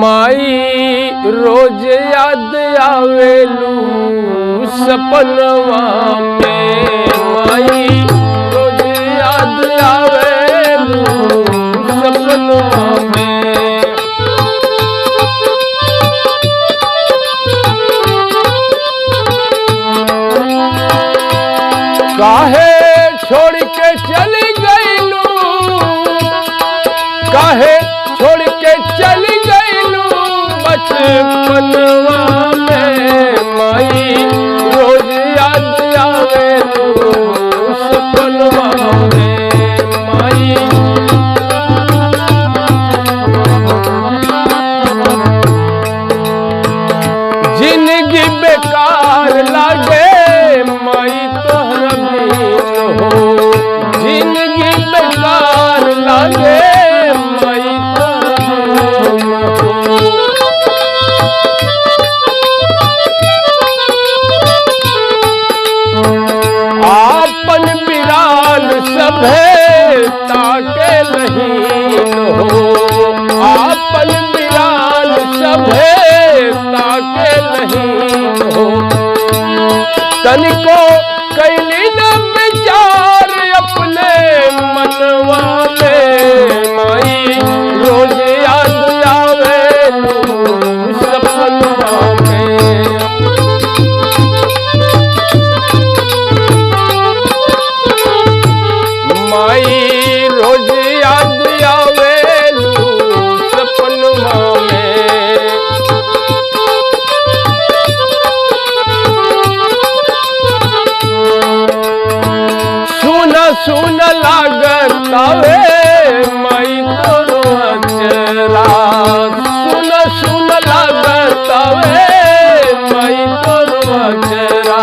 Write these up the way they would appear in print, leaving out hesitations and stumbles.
माई रोज याद आवेलू सपनवा में। माई रोज याद आवेलू सपनवा में। काहे छोड़ के चली गईलू, काहे छोड़ के चली गईलू बचपनवा में। माई रोज याद आवेलू सपनवा में। माई जिंदगी बेकार लागे माई तोहरा बिन हो। जिंदगी बेकार लागे माई तोहरा बिन हो। आपन बिरान सभे ताके लहीन हो। आपन बिरान सभे ताके लहीन हो। तनिको कैली न विचार अपने मनवा में। माई रोज याद आवेलू सपनवा में। माई रोज याद आवेलू सपनवा में। सुन लागतावे माई तोरो अचरा। सुन लागतावे माई तोरो अचरा।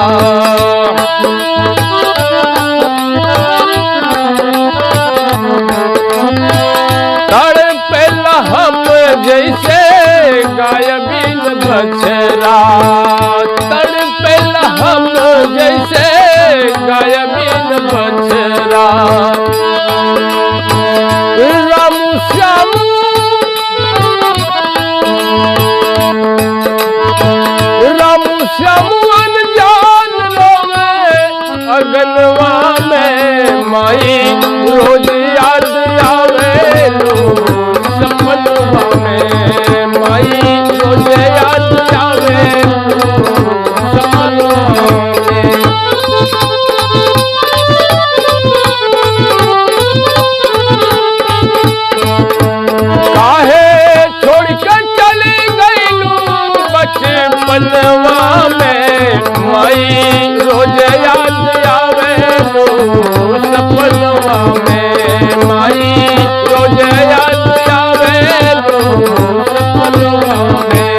तड़पेला हम जैसे गाय बिन बछड़ा। तड़पेला हम जैसे गाय बिन बछड़ा। रामू श्यामू रामू श्यामू अनजान रोवे अगनवा में। माई रोज याद आवेलू सपनवा में। माई रोज याद आवेलू सपनवा में। काहे छोड़ के चली गईलू बचपनवा में। माई रोज याद आवेलू सपनवा में। माई रोज याद आवेलू सपनवा में।